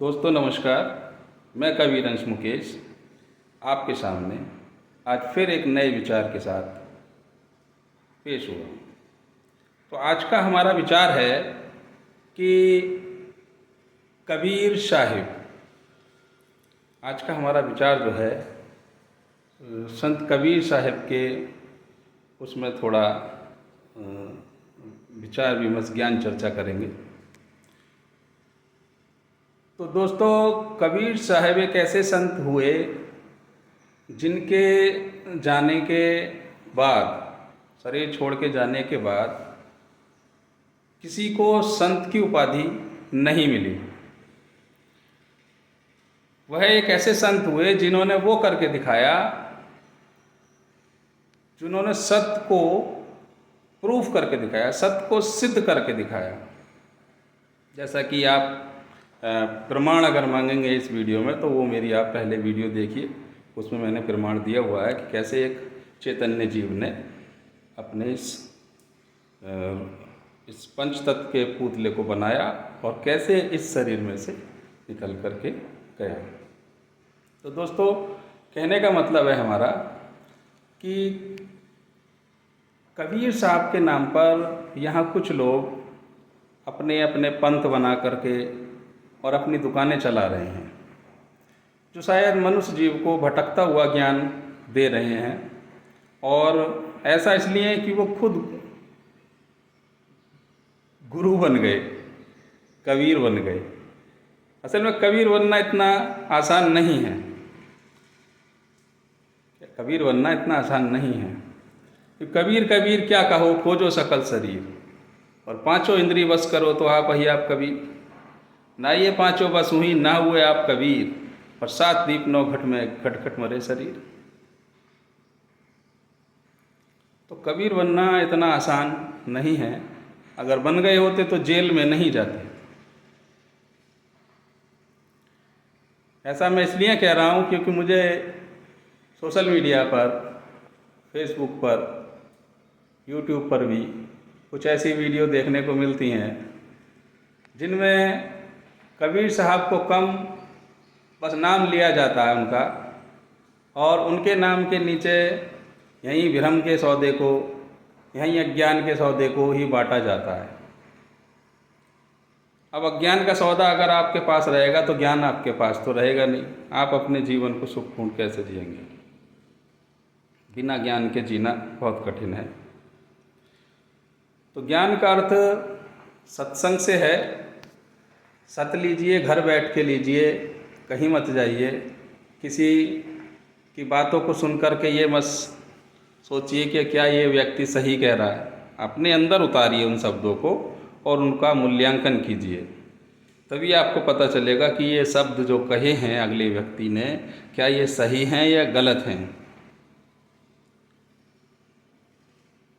दोस्तों नमस्कार। मैं कवि अंश मुकेश आपके सामने आज फिर एक नए विचार के साथ पेश हुआ। तो आज का हमारा विचार है कि कबीर साहिब। आज का हमारा विचार जो है संत कबीर साहिब के उसमें थोड़ा विचार विमर्श ज्ञान चर्चा करेंगे। तो दोस्तों, कबीर साहब एक ऐसे संत हुए जिनके जाने के बाद, शरीर छोड़ के जाने के बाद किसी को संत की उपाधि नहीं मिली। वह एक ऐसे संत हुए जिन्होंने वो करके दिखाया, जिन्होंने सत्य को प्रूफ करके दिखाया, सत्य को सिद्ध करके दिखाया। जैसा कि आप प्रमाण अगर मांगेंगे इस वीडियो में, तो वो मेरी आप पहले वीडियो देखिए, उसमें मैंने प्रमाण दिया हुआ है कि कैसे एक चैतन्य जीव ने अपने इस पंच तत्व के पुतले को बनाया और कैसे इस शरीर में से निकल करके गया। तो दोस्तों, कहने का मतलब है हमारा कि कबीर साहब के नाम पर यहाँ कुछ लोग अपने अपने पंथ बना करके और अपनी दुकानें चला रहे हैं, जो शायद मनुष्य जीव को भटकता हुआ ज्ञान दे रहे हैं। और ऐसा इसलिए कि वो खुद गुरु बन गए, कबीर बन गए। असल में कबीर बनना इतना आसान नहीं है। कबीर बनना इतना आसान नहीं है। कबीर कबीर क्या कहो, खोजो सकल शरीर, और पांचों इंद्री बस करो तो आप ही आप कबीर। ना ये पांचों बस हुई, ना हुए आप कबीर, और सात दीप नौ घट में घट घट मरे शरीर। तो कबीर बनना इतना आसान नहीं है। अगर बन गए होते तो जेल में नहीं जाते। ऐसा मैं इसलिए कह रहा हूँ क्योंकि मुझे सोशल मीडिया पर, फेसबुक पर, यूट्यूब पर भी कुछ ऐसी वीडियो देखने को मिलती हैं जिनमें कबीर साहब को कम बस नाम लिया जाता है उनका, और उनके नाम के नीचे यहीं भ्रम के सौदे को, यहीं अज्ञान के सौदे को ही बांटा जाता है। अब अज्ञान का सौदा अगर आपके पास रहेगा तो ज्ञान आपके पास तो रहेगा नहीं। आप अपने जीवन को सुखपूर्ण कैसे जिएंगे? बिना ज्ञान के जीना बहुत कठिन है। तो ज्ञान का अर्थ सत्संग से है। सत लीजिए, घर बैठ के लीजिए, कहीं मत जाइए। किसी की बातों को सुन कर के ये मत सोचिए कि क्या ये व्यक्ति सही कह रहा है। अपने अंदर उतारिए उन शब्दों को और उनका मूल्यांकन कीजिए, तभी आपको पता चलेगा कि ये शब्द जो कहे हैं अगले व्यक्ति ने, क्या ये सही हैं या गलत हैं।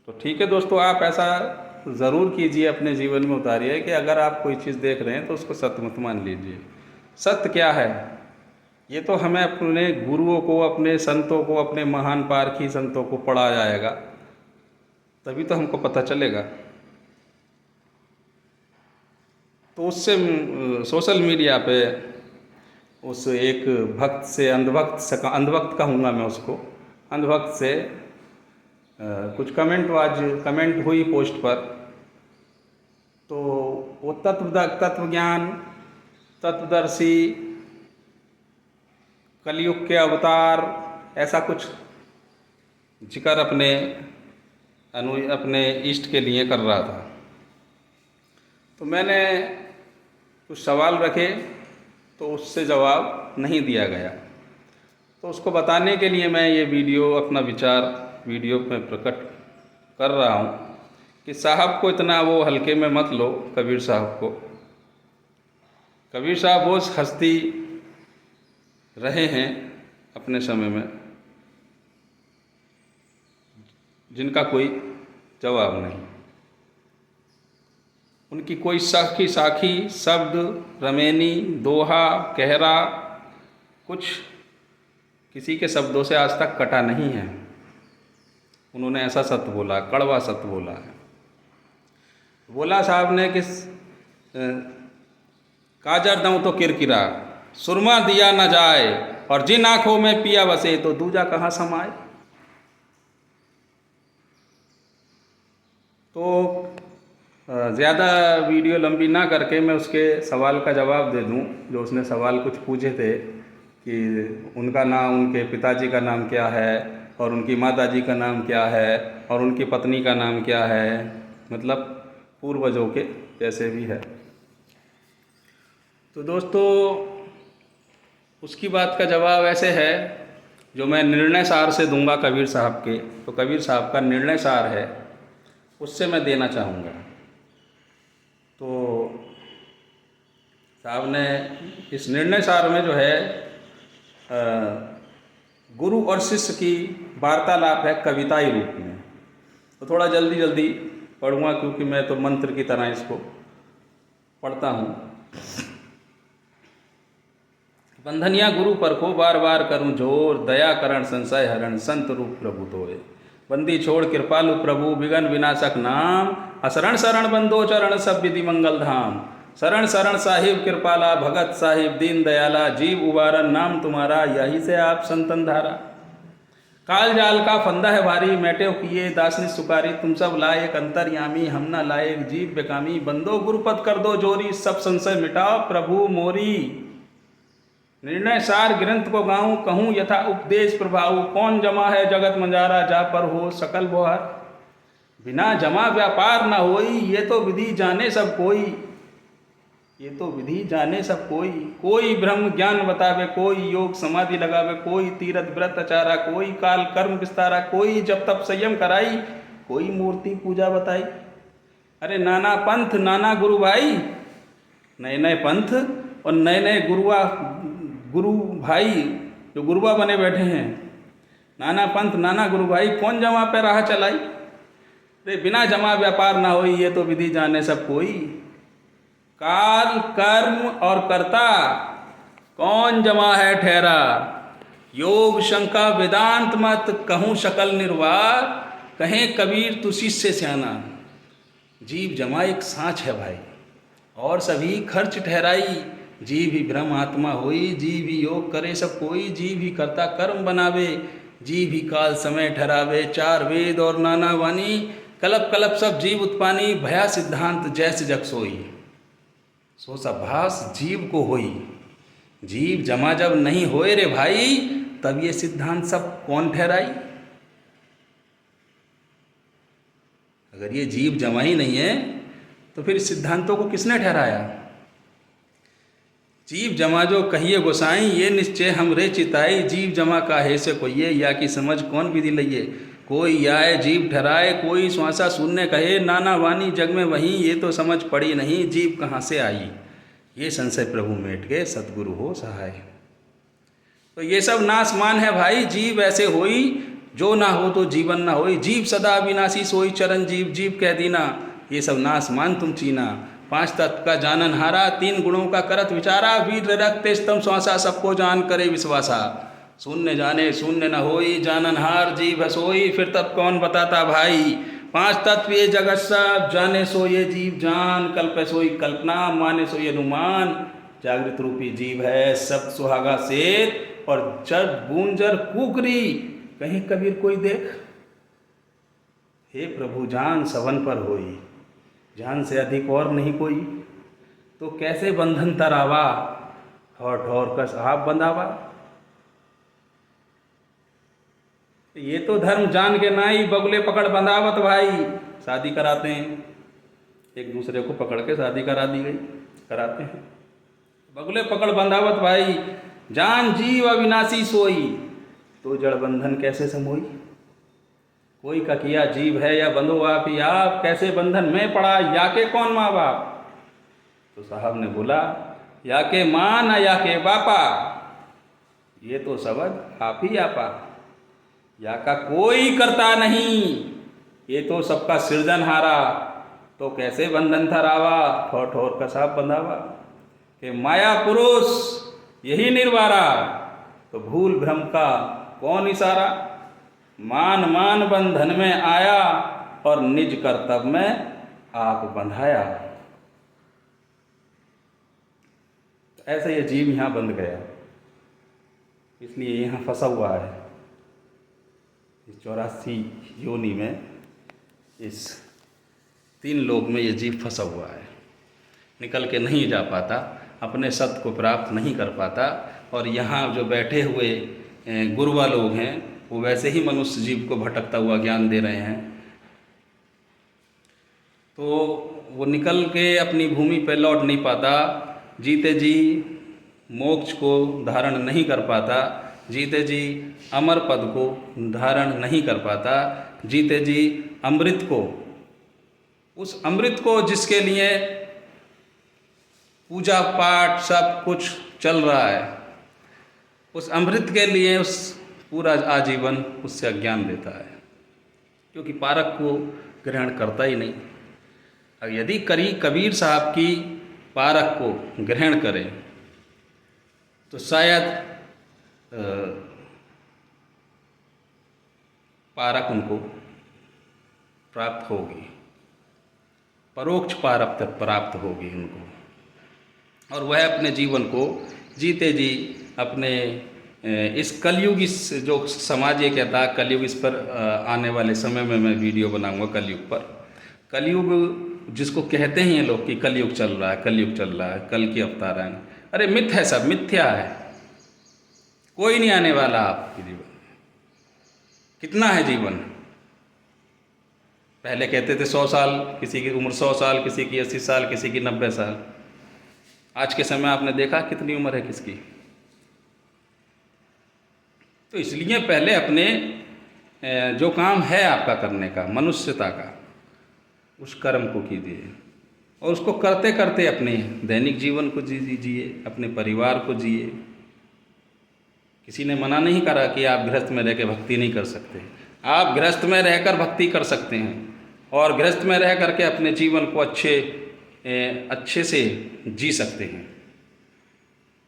तो ठीक है दोस्तों, आप ऐसा ज़रूर कीजिए, अपने जीवन में उतारिए कि अगर आप कोई चीज़ देख रहे हैं तो उसको सत्य मत मान लीजिए। सत्य क्या है, ये तो हमें अपने गुरुओं को, अपने संतों को, अपने महान पारखी संतों को पढ़ा जाएगा, तभी तो हमको पता चलेगा। तो उससे सोशल मीडिया पे उस एक भक्त से, अंधभक्त कहूँगा मैं उसको, अंधभक्त से कुछ कमेंट हुई पोस्ट पर। तो वो तत्व ज्ञान, तत्वदर्शी, कलयुग के अवतार, ऐसा कुछ जिक्र अपने इष्ट के लिए कर रहा था। तो मैंने कुछ सवाल रखे तो उससे जवाब नहीं दिया गया। तो उसको बताने के लिए मैं ये वीडियो, अपना विचार वीडियो में प्रकट कर रहा हूँ कि साहब को इतना वो हल्के में मत लो। कबीर साहब को, कबीर साहब वो हस्ती रहे हैं अपने समय में जिनका कोई जवाब नहीं। उनकी कोई साखी शब्द, रमेनी, दोहा, कहरा कुछ किसी के शब्दों से आज तक कटा नहीं है। उन्होंने ऐसा सत्य बोला, कड़वा सत्य बोला है। बोला साहब ने कि काजर दऊं तो किरकिरा, सुरमा दिया न जाए, और जिन आंखों में पिया बसे तो दूजा कहाँ समाए। तो ज़्यादा वीडियो लंबी ना करके मैं उसके सवाल का जवाब दे दूं। जो उसने सवाल कुछ पूछे थे कि उनका नाम, उनके पिताजी का नाम क्या है, और उनकी माताजी का नाम क्या है, और उनकी पत्नी का नाम क्या है, मतलब पूर्वजों के जैसे भी है। तो दोस्तों, उसकी बात का जवाब ऐसे है जो मैं निर्णय सार से दूंगा कबीर साहब के। तो कबीर साहब का निर्णय सार है, उससे मैं देना चाहूँगा। तो साहब ने इस निर्णय सार में जो है गुरु और शिष्य की वार्तालाप है कविताई रूप में। तो थोड़ा जल्दी जल्दी पढ़ूँगा क्योंकि मैं तो मंत्र की तरह इसको पढ़ता हूँ। बंधनिया गुरु पर को बार बार करूं जोर, दया करण संशय हरण संत रूप प्रभु तोय। बंदी छोड़ कृपालु प्रभु विघन विनाशक नाम, असरण शरण बंदो चरण सब विधि मंगल धाम। शरण शरण साहिब कृपाला भगत साहिब दीन दयाला, जीव उबारन नाम तुम्हारा यही से आप संतन धारा। काल जाल का फंदा है भारी, मैटे किए दासनी सुकारी, तुम सब लायक अंतर्यामी हम न लायक जीव बेकामी। बंदो गुरुपद कर दो जोरी, सब संशय मिटाओ प्रभु मोरी। निर्णय सार ग्रंथ को गाऊं कहूँ यथा उपदेश प्रभाऊ, कौन जमा है जगत मंजारा जा पर हो सकल बोहर। बिना जमा व्यापार न होई, ये तो विधि जाने सब कोई, ये तो विधि जाने सब कोई। कोई ब्रह्म ज्ञान बतावे, कोई योग समाधि लगावे, कोई तीरथ व्रत आचारा, कोई काल कर्म विस्तारा, कोई जब तब संयम कराई, कोई मूर्ति पूजा बताई। अरे नाना पंथ नाना गुरु भाई, नए नए पंथ और नए नए गुरु भाई जो गुरुआ बने बैठे हैं। नाना पंथ नाना गुरु भाई, कौन जमा पे राह चलाई। अरे बिना जमा व्यापार ना होई, ये तो विधि जाने सब कोई। काल कर्म और कर्ता कौन जमा है ठहरा, योग शंका वेदांत मत कहूँ सकल निर्वार। कहें कबीर तू शिष्य स्याना, जीव जमा एक सांच है भाई, और सभी खर्च ठहराई। जीव ही ब्रह्म आत्मा होई, जीव ही योग करे सब कोई, जीव ही कर्ता कर्म बनावे, जीव ही काल समय ठहरावे। चार वेद और नाना वाणी, कलप कलप सब जीव उत्पानी, भया सिद्धांत जैसे जग सोई। सो सभास जीव को होई, जीव जमा जब नहीं होए रे भाई, तब ये सिद्धांत सब कौन ठहराई। अगर ये जीव जमा ही नहीं है तो फिर सिद्धांतों को किसने ठहराया। जीव जमा जो कहिए गोसाई, ये निश्चय हमरे चिताई। जीव जमा काहे से कोइए, या की समझ कौन विधि लइए। कोई आए जीव ठहराए, कोई श्वासा शून्य कहे, नाना वाणी जग में वहीं, ये तो समझ पड़ी नहीं जीव कहाँ से आई। ये संशय प्रभु मेट के सतगुरु हो सहाय। तो ये सब नासमान है भाई, जीव ऐसे होई जो ना हो तो जीवन ना होई। जीव सदा अविनाशी सोई चरण जीव, जीव कह दीना ये सब नासमान तुम चीना। पांच तत्व का जानन हारा, तीन गुणों का करत विचारा। वीर रखते स्तम श्वासा, सबको जान करे विश्वासा। शून्य जाने शून्य न होई, जानन हार जीव है सोई। फिर तब कौन बताता भाई, पांच तत्व ये जगत सब। जाने सो ये जीव जान, कल्प सोई कल्पना, माने सो ये अनुमान। जागृत रूपी जीव है सब सुहागा सेत, और जब गूंजर कुकरी कहीं कबीर कोई देख। हे प्रभु जान सवन पर होई, जान से अधिक और नहीं कोई। तो कैसे बंधन तरावा, ठौर ठौर कस आप बंधावा। ये तो धर्म जान के नाई, बगुले पकड़ बंधावत भाई। शादी कराते हैं, एक दूसरे को पकड़ के शादी करा दी गई, कराते हैं। बगुले पकड़ बंधावत भाई, जान जीव अविनाशी सोई। तो जड़ बंधन कैसे समोई। कोई का किया जीव है या बंधो आप ही आप, कैसे बंधन में पड़ा या के कौन माँ बाप। तो साहब ने बोला, या के माँ न या के बापा, ये तो सबद आप ही आपा। या का कोई करता नहीं, ये तो सबका सृजनहारा। तो कैसे बंधन थरावा, ठोर ठोर का साप बंधावा। कि माया पुरुष यही निर्वारा, तो भूल भ्रम का कौन इशारा। मान मान बंधन में आया, और निज कर्तव्य में आप बंधाया। तो ऐसा ये जीव यहाँ बंध गया, इसलिए यहाँ फंसा हुआ है इस 84 योनि में, इस 3 लोक में ये जीव फंसा हुआ है, निकल के नहीं जा पाता, अपने सत्य को प्राप्त नहीं कर पाता। और यहाँ जो बैठे हुए गुरुवा लोग हैं वो वैसे ही मनुष्य जीव को भटकता हुआ ज्ञान दे रहे हैं, तो वो निकल के अपनी भूमि पर लौट नहीं पाता, जीते जी मोक्ष को धारण नहीं कर पाता, जीते जी अमर पद को धारण नहीं कर पाता, जीते जी अमृत को, उस अमृत को जिसके लिए पूजा पाठ सब कुछ चल रहा है, उस अमृत के लिए उस पूरा आजीवन उससे अज्ञान देता है, क्योंकि पारक को ग्रहण करता ही नहीं। अब यदि कबीर साहब की पारक को ग्रहण करें तो शायद पारक उनको प्राप्त होगी, परोक्ष पारक प्राप्त होगी उनको, और वह अपने जीवन को जीते जी अपने इस कलयुग, इस जो समाज ये कहता है कलयुग, इस पर आने वाले समय में मैं वीडियो बनाऊंगा कलयुग पर। कलयुग जिसको कहते हैं ये लोग कि कलयुग चल रहा है, कलयुग चल रहा है, कल की अवतार आएंगे, अरे मिथ है, सब मिथ्या है, कोई नहीं आने वाला आपके जीवन में। कितना है जीवन? पहले कहते थे 100 साल, किसी की उम्र 100 साल, किसी की 80 साल, किसी की 90 साल। आज के समय आपने देखा कितनी उम्र है किसकी? तो इसलिए पहले अपने जो काम है आपका करने का, मनुष्यता का, उस कर्म को कीजिए, और उसको करते करते अपने दैनिक जीवन को जिए, अपने परिवार को जिए। किसी ने मना नहीं करा कि आप गृहस्थ में रह के भक्ति नहीं कर सकते, आप गृहस्थ में रहकर भक्ति कर सकते हैं, और गृहस्थ में रह करके अपने जीवन को अच्छे से जी सकते हैं।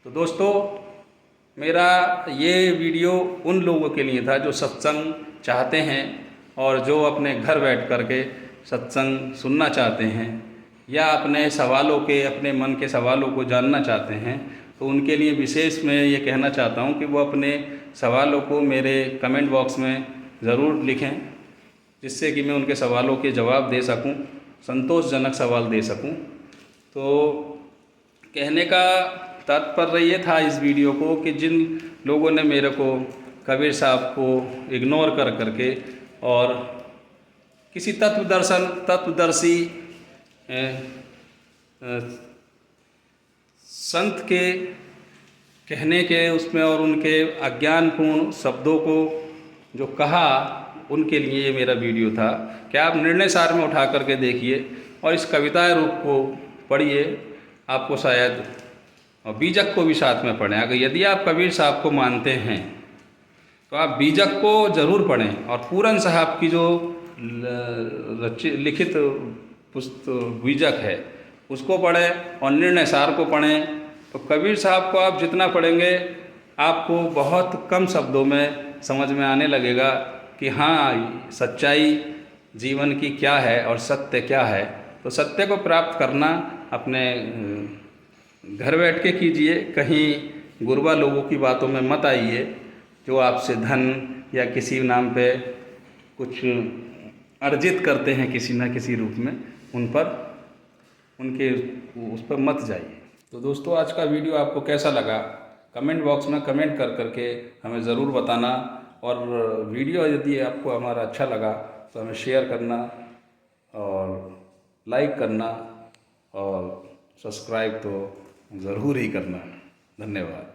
तो दोस्तों, मेरा ये वीडियो उन लोगों के लिए था जो सत्संग चाहते हैं और जो अपने घर बैठ करके सत्संग सुनना चाहते हैं, या अपने सवालों के, अपने मन के सवालों को जानना चाहते हैं। तो उनके लिए विशेष मैं ये कहना चाहता हूँ कि वो अपने सवालों को मेरे कमेंट बॉक्स में ज़रूर लिखें, जिससे कि मैं उनके सवालों के जवाब दे सकूं, संतोषजनक सवाल दे सकूं। तो कहने का तात्पर्य ये था इस वीडियो को कि जिन लोगों ने मेरे को, कबीर साहब को इग्नोर कर करके और किसी तत्वदर्शी संत के कहने के उसमें और उनके अज्ञानपूर्ण शब्दों को जो कहा, उनके लिए ये मेरा वीडियो था। क्या आप निर्णय सार में उठा करके देखिए और इस कविता रूप को पढ़िए, आपको शायद, और बीजक को भी साथ में पढ़ें। अगर यदि आप कबीर साहब को मानते हैं तो आप बीजक को ज़रूर पढ़ें, और पूरन साहब की जो लिखित पुस्तक बीजक है उसको पढ़ें, और निर्णय सार को पढ़ें। तो कबीर साहब को आप जितना पढ़ेंगे आपको बहुत कम शब्दों में समझ में आने लगेगा कि हाँ, सच्चाई जीवन की क्या है और सत्य क्या है। तो सत्य को प्राप्त करना अपने घर बैठ के कीजिए, कहीं गुरबा लोगों की बातों में मत आइए जो आपसे धन या किसी नाम पे कुछ अर्जित करते हैं किसी न किसी रूप में, उस पर मत जाइए। तो दोस्तों, आज का वीडियो आपको कैसा लगा कमेंट बॉक्स में कमेंट कर करके हमें ज़रूर बताना, और वीडियो यदि आपको हमारा अच्छा लगा तो हमें शेयर करना और लाइक करना और सब्सक्राइब तो ज़रूर ही करना। धन्यवाद।